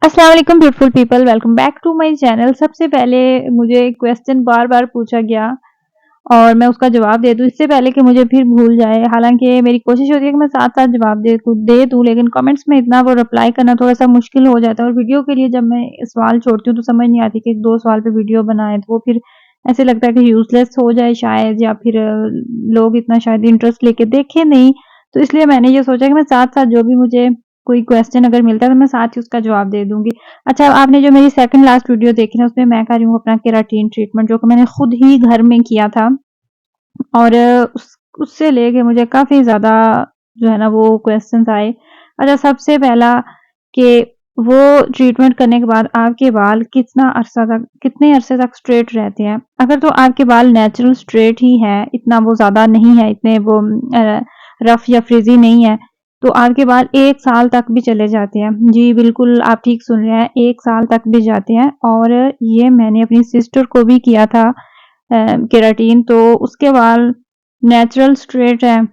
अस्सलाम वालेकुम beautiful people, welcome back to my channel. सबसे पहले मुझे एक क्वेश्चन बार-बार पूछा गया और मैं उसका जवाब दे दूँ इससे पहले कि मुझे फिर भूल जाए। हालाँकि मेरी कोशिश होती है कि मैं साथ-साथ जवाब दे दूँ, लेकिन कमेंट्स में इतना वो रिप्लाई करना थोड़ा-सा मुश्किल हो जाता है और वीडियो के लिए जब मैं सवाल छोड़ती हूँ तो समझ नहीं आती कि 2 सवाल पे वीडियो बनाएँ, तो वो फिर ऐसे लगता है कि यूज़लेस हो जाए शायद, या फिर लोग इतना शायद इंटरेस्ट लेके देखें नहीं। तो इसलिए मैंने ये सोचा कि मैं साथ-साथ जो भी मुझे कोई क्वेश्चन अगर मिलता है तो मैं साथ ही उसका जवाब दे दूँगी। अच्छा, आपने जो मेरी सेकंड लास्ट वीडियो देखी ना, उसमें मैं कर रही हूँ अपना केराटिन ट्रीटमेंट, जो कि मैंने खुद ही घर में किया था। और उससे लेके मुझे काफ़ी ज़्यादा जो है ना वो क्वेश्चन्स आए। अच्छा, सबसे पहला कि वो ट्रीटमेंट करने के बाद आपके बाल कितने अरसे तक स्ट्रेट रहते हैं? अगर तो आपके बाल नेचुरल स्ट्रेट ही हैं, इतना वो ज़्यादा नहीं है, इतने वो रफ़ या फ्रिज़ी नहीं है, तो आपके बाल 1 साल तक भी चले जाते हैं। जी, बिल्कुल आप ठीक सुन रहे हैं, 1 साल तक भी जाते हैं। और ये मैंने अपनी सिस्टर को भी किया था केराटिन, तो उसके बाल नेचुरल स्ट्रेट है,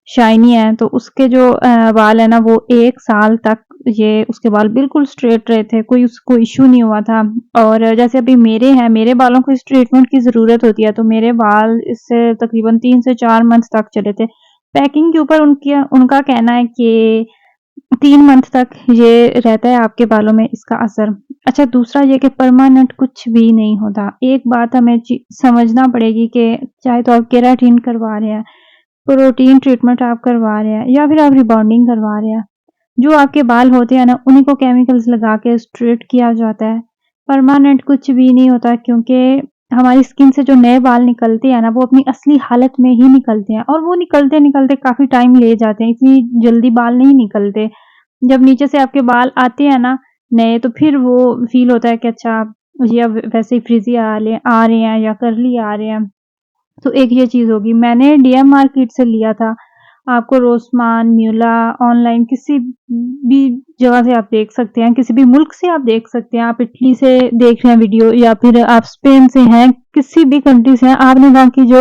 शाइनी है, तो उसके जो बाल है ना वो 1 साल तक ये उसके बाल बिल्कुल स्ट्रेट रहे थे, कोई उसको इश्यू नहीं हुआ था। और जैसे अभी मेरे हैं, मेरे बालों को इस ट्रीटमेंट की ज़रूरत होती है, तो मेरे बाल इससे तकरीबन 3 से 4 मंथ तक चले थे। पैकिंग के ऊपर उनका कहना है कि 3 मंथ तक ये रहता है आपके बालों में इसका असर। अच्छा, दूसरा ये कि परमानेंट कुछ भी नहीं होता। एक बात हमें समझना पड़ेगी कि चाहे तो आप केराटिन करवा रहे हैं, प्रोटीन ट्रीटमेंट आप करवा रहे हैं, या फिर आप रिबॉन्डिंग करवा रहे हैं, जो आपके बाल होते हैं ना उन्हीं को केमिकल्स लगा के स्ट्रेट किया जाता है। परमानेंट कुछ भी नहीं होता, क्योंकि हमारी स्किन से जो नए बाल निकलते हैं ना वो अपनी असली हालत में ही निकलते हैं, और वो निकलते-निकलते काफ़ी टाइम ले जाते हैं, इतनी जल्दी बाल नहीं निकलते। जब नीचे से आपके बाल आते हैं ना नए, तो फिर वो फ़ील होता है कि अच्छा, ये अब वैसे ही फ्रिज़ी आ रहे हैं या कर्ली आ रहे हैं। तो एक ये चीज़ होगी। मैंने डीएम मार्केट से लिया था। आपको रोसमान, म्यूला, ऑनलाइन किसी भी जगह से आप देख सकते हैं, किसी भी मुल्क से आप देख सकते हैं। आप इटली से देख रहे हैं वीडियो, या फिर आप स्पेन से हैं, किसी भी कंट्री से हैं, आपने वहाँ की जो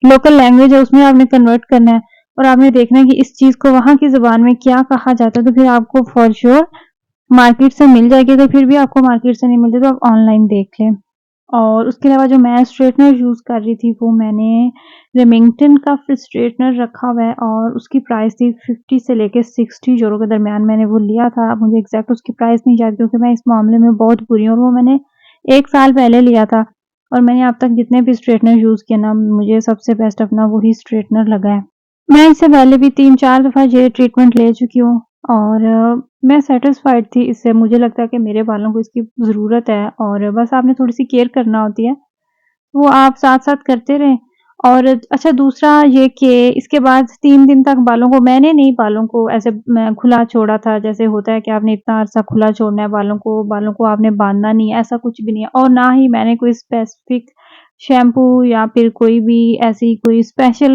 लोकल लैंग्वेज है उसमें आपने कन्वर्ट करना है और आपने देखना है कि इस चीज़ को वहाँ की ज़ुबान में क्या कहा जाता है, तो फिर आपको फॉर श्योर मार्केट से मिल जाएगी। अगर फिर भी आपको मार्केट से नहीं मिलती तो आप ऑनलाइन देख लें। और उसके अलावा जो मैं स्ट्रेटनर यूज़ कर रही थी वो मैंने रेमिंगटन का फिर स्ट्रेटनर रखा हुआ है, और उसकी प्राइस थी 50 से लेके 60 यूरो के दरमियान मैंने वो लिया था। मुझे एग्जैक्ट उसकी प्राइस नहीं याद, क्योंकि मैं इस मामले में बहुत बुरी हूँ, और वो मैंने 1 साल पहले लिया था। और मैंने अब तक जितने भी स्ट्रेटनर यूज़ किए ना, मुझे सबसे बेस्ट अपना वही स्ट्रेटनर लगा है। मैं इससे पहले भी 3-4 दफ़ा ये ट्रीटमेंट ले चुकी हूँ, और मैं सैटिस्फाइड थी इससे। मुझे लगता है कि मेरे बालों को इसकी ज़रूरत है, और बस आपने थोड़ी-सी केयर करना होती है, वो आप साथ-साथ करते रहें। और अच्छा, दूसरा ये कि इसके बाद 3 दिन तक बालों को ऐसे मैं खुला छोड़ा था, जैसे होता है कि आपने इतना अरसा खुला छोड़ना है बालों को आपने बाँधना नहीं है, ऐसा कुछ भी नहीं है। और ना ही मैंने कोई स्पेसिफिक शैम्पू या फिर कोई भी ऐसी कोई स्पेशल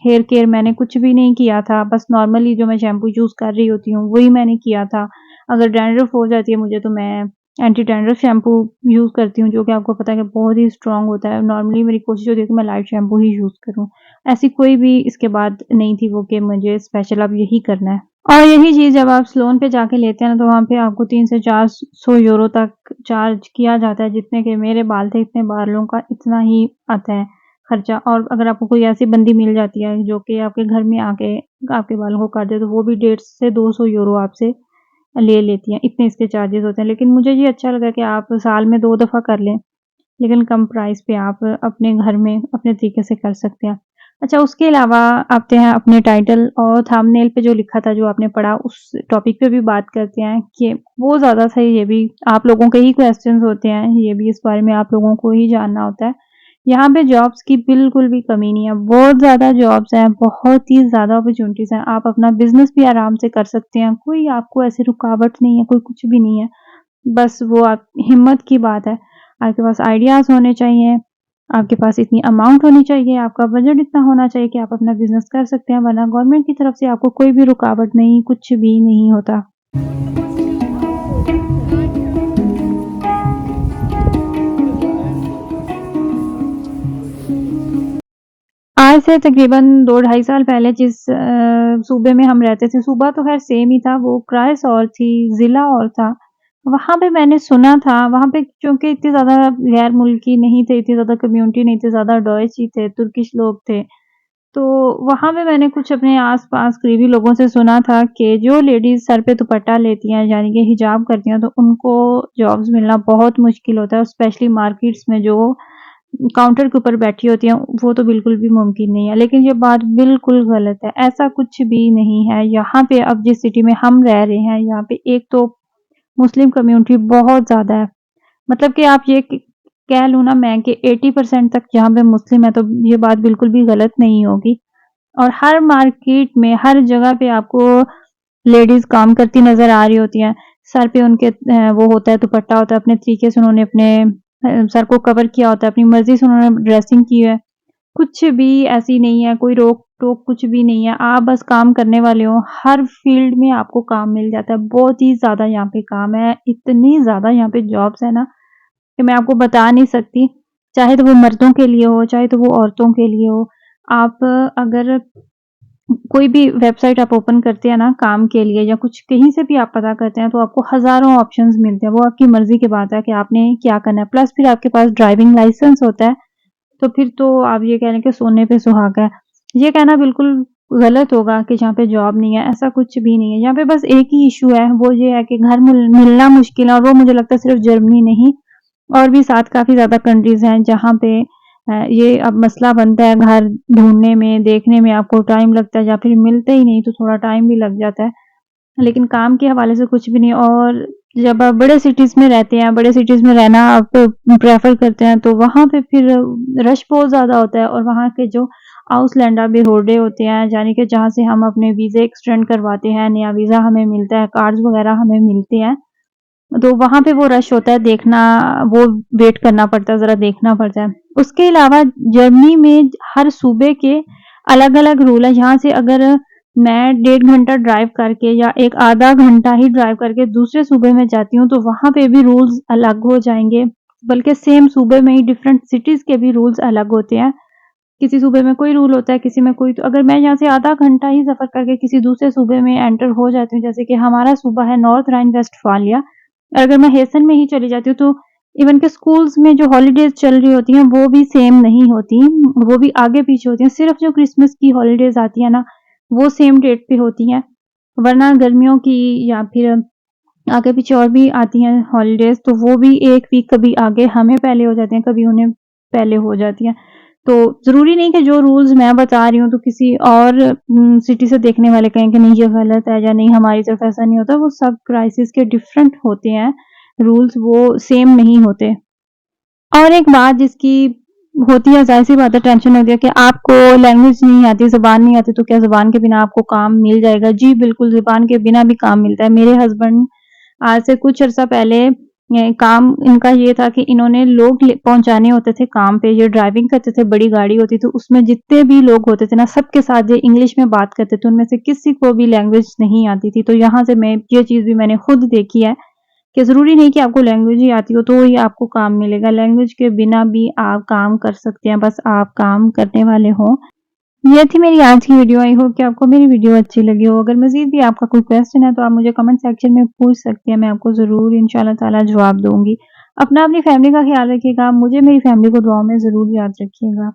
हेयर केयर मैंने कुछ भी नहीं किया था। बस नॉर्मली जो मैं शैम्पू यूज़ कर रही होती हूँ, वही मैंने किया था। अगर डैंड्रफ हो जाती है मुझे, तो मैं एंटी डैंड्रफ शैम्पू यूज़ करती हूँ, जो कि आपको पता है कि बहुत ही स्ट्रॉन्ग होता है। नॉर्मली मेरी कोशिश होती है कि मैं लाइट शैम्पू ही यूज़ करूँ। ऐसी कोई भी इसके बाद नहीं थी वो कि मुझे स्पेशल अब यही करना है। और यही चीज़ जब आप सैलून पे जाके लेते हैं ना, तो वहाँ पे आपको 3 से 400 यूरो तक चार्ज किया जाता है। जितने के मेरे बाल थे, इतने बालों का इतना ही आता है खर्चा। और अगर आपको कोई ऐसी बंदी मिल जाती है जो कि आपके घर में आके आपके बालों को काट दे, तो वो भी 150 से 200 यूरो आपसे ले लेती हैं। इतने इसके चार्जेज़ होते हैं। लेकिन मुझे ये अच्छा लगा कि आप साल में 2 दफ़ा कर लें, लेकिन कम प्राइस पे आप अपने घर में अपने तरीके से कर सकते हैं। अच्छा, उसके अलावा आते हैं अपने टाइटल और थंबनेल पे जो लिखा था, जो आपने पढ़ा, उस टॉपिक पे भी बात करते हैं कि वो ज़्यादा सही। ये भी आप लोगों के ही क्वेश्चंस होते हैं, ये भी इस बारे में आप लोगों को ही जानना होता है। यहाँ पे जॉब्स की बिल्कुल भी कमी नहीं है, बहुत ज़्यादा जॉब्स हैं, बहुत ही ज़्यादा अपॉर्च्युनिटीज़ हैं। आप अपना बिज़नेस भी आराम से कर सकते हैं, कोई आपको ऐसी रुकावट नहीं है, कोई कुछ भी नहीं है। बस वो आप हिम्मत की बात है। आपके पास आइडियाज़ होने चाहिए, आपके पास इतनी अमाउंट होनी चाहिए, आपका बजट इतना होना चाहिए कि आप अपना बिज़नेस कर सकते हैं, वरना गवर्नमेंट की तरफ से आपको कोई भी रुकावट नहीं, कुछ भी नहीं होता। आज से तकरीबन 2 ढाई साल पहले जिस सूबे में हम रहते थे, सूबा तो ख़ैर सेम ही था, वो क्राइस और थी, ज़िला और था। वहाँ पे मैंने सुना था, वहाँ पे चूँकि इतने ज़्यादा गैर मुल्की नहीं थे, इतनी ज़्यादा कम्युनिटी नहीं थी, ज़्यादा डॉइच ही थे, तुर्किश लोग थे। तो वहाँ पे मैंने कुछ अपने आस-पास करीबी लोगों से सुना था कि जो लेडीज़ सर पे दुपट्टा लेती हैं, यानी कि हिजाब करती हैं, तो उनको जॉब्स मिलना बहुत मुश्किल होता है और स्पेशली मार्केट्स में जो काउंटर के ऊपर बैठी होती हैं, वो तो बिल्कुल भी मुमकिन नहीं है। लेकिन ये बात बिल्कुल गलत है, ऐसा कुछ भी नहीं है। यहाँ पे अब जिस सिटी में हम रह रहे हैं, यहाँ पे एक तो मुस्लिम कम्युनिटी बहुत ज़्यादा है। मतलब कि आप ये क कह लूँ ना मैं कि 80% तक जहाँ पे मुस्लिम है, तो ये बात बिल्कुल भी गलत नहीं होगी। और हर मार्केट में, हर जगह पे आपको लेडीज़ काम करती नज़र आ रही होती हैं। सर पे उनके वो होता है, दुपट्टा होता है, अपने तरीके से उन्होंने अपने सर को कवर किया होता है, अपनी मर्ज़ी से उन्होंने ड्रेसिंग की है। कुछ भी ऐसी नहीं है, कोई रोक-टोक कुछ भी नहीं है। आप बस काम करने वाले हो, हर फ़ील्ड में आपको काम मिल जाता है। बहुत ही ज़्यादा यहाँ पे काम है, इतनी ज़्यादा यहाँ पे जॉब्स है ना कि मैं आपको बता नहीं सकती। चाहे तो वो मर्दों के लिए हो, चाहे तो वो औरतों के लिए हो। आप अगर कोई भी वेबसाइट आप ओपन करते हैं ना काम के लिए या कुछ कहीं से भी आप पता करते हैं तो आपको हज़ारों ऑप्शंस मिलते हैं। वो आपकी मर्ज़ी की बात है कि आपने क्या करना है। प्लस फिर आपके पास ड्राइविंग लाइसेंस होता है, तो फिर तो आप ये कह लें कि सोने पे सुहागा है। ये कहना बिल्कुल गलत होगा कि जहाँ पे जॉब नहीं है, ऐसा कुछ भी नहीं है। यहाँ पे बस एक ही इश्यू है, वो ये है कि घर मिलना मुश्किल है और वो मुझे लगता है सिर्फ़ जर्मनी नहीं और भी साथ काफ़ी ज़्यादा कंट्रीज़ हैं जहाँ पे ये अब मसला बनता है घर ढूँढने में, देखने में आपको टाइम लगता है या फिर मिलते ही नहीं तो थोड़ा टाइम भी लग जाता है। लेकिन काम के हवाले से कुछ भी नहीं और जब आप बड़े सिटीज़ में रहते हैं, बड़े सिटीज़ में रहना आप प्रेफ़र करते हैं तो वहाँ पे फिर रश बहुत ज़्यादा होता है और वहाँ के जो आउसलैंडर बेहोर्डे होते हैं, यानी कि जहाँ से हम अपने वीज़े एक्सटेंड करवाते हैं, नया वीज़ा हमें मिलता है, कार्ड्स वग़ैरह हमें मिलते हैं। तो वहाँ पे वो रश होता है देखना वो वेट करना पड़ता है, ज़रा देखना पड़ता है। उसके अलावा जर्मनी में हर सूबे के अलग-अलग रूल है, यहाँ से अगर मैं 1.5 घंटा ड्राइव करके या एक आधा घंटा ही ड्राइव करके दूसरे सूबे में जाती हूँ, तो वहाँ पे भी रूल्स अलग हो जाएँगे, बल्कि सेम सूबे में ही डिफरेंट सिटीज़ के भी रूल्स अलग होते हैं। किसी सूबे में कोई रूल होता है, किसी में कोई तो अगर मैं यहाँ से आधा घंटा ही सफ़र करके किसी दूसरे सूबे में एंटर हो जाती हूँ, जैसे कि हमारा सूबा है नॉर्थ राइन-वेस्टफ़ालिया और अगर मैं हेसन में ही चली जाती हूँ, तो इवन के स्कूल्स में जो हॉलिडेज़ चल रही होती हैं, वो भी सेम नहीं होती, वो भी आगे-पीछे होती हैं। सिर्फ़ जो क्रिसमस की हॉलिडेज़ आती हैं ना, वो सेम डेट पे होती हैं, वरना गर्मियों की या फिर आगे-पीछे और भी आती हैं हॉलिडेज़, तो वो भी 1 वीक कभी आगे हमें पहले हो जाती हैं, कभी उन्हें पहले हो जाती हैं। तो ज़रूरी नहीं कि जो रूल्स मैं बता रही हूँ, तो किसी और सिटी से देखने वाले कहें कि नहीं ये गलत है या नहीं हमारी तरफ ऐसा नहीं होता, वो सब क्राइसिस के डिफरेंट होते हैं, रूल्स वो सेम नहीं होते। और एक बात जिसकी होती है ज़ाहिर-सी बात है टेंशन होती है कि आपको लैंग्वेज नहीं आती, ज़ुबान नहीं आती तो क्या ज़ुबान के बिना आपको काम मिल जाएगा? जी बिल्कुल, ज़ुबान के बिना भी काम मिलता है। मेरे हस्बैंड आज से कुछ अर्सा पहले काम इनका ये था कि इन्होंने लोग ले पहुँचाने होते थे काम पे, ये ड्राइविंग करते थे, बड़ी गाड़ी होती थी, उसमें जितने भी लोग होते थे ना, सबके साथ ये इंग्लिश में बात करते थे, उनमें से किसी को भी लैंग्वेज नहीं आती थी। तो यहाँ से मैं ये चीज़ भी मैंने खुद देखी है कि ज़रूरी नहीं कि आपको लैंग्वेज ही आती हो तो ही आपको काम मिलेगा, लैंग्वेज के बिना भी आप काम कर सकते हैं, बस आप काम करने वाले हों। ये थी मेरी आज की वीडियो, आई होप कि आपको मेरी वीडियो अच्छी लगी हो। अगर मज़ीद भी आपका कोई क्वेश्चन है तो आप मुझे कमेंट सेक्शन में पूछ सकते हैं, मैं आपको ज़रूर इंशाअल्लाह ताला जवाब दूँगी। अपना अपनी फैमिली का ख़्याल रखिएगा, मुझे मेरी फैमिली को दुआओं में ज़रूर याद रखिएगा।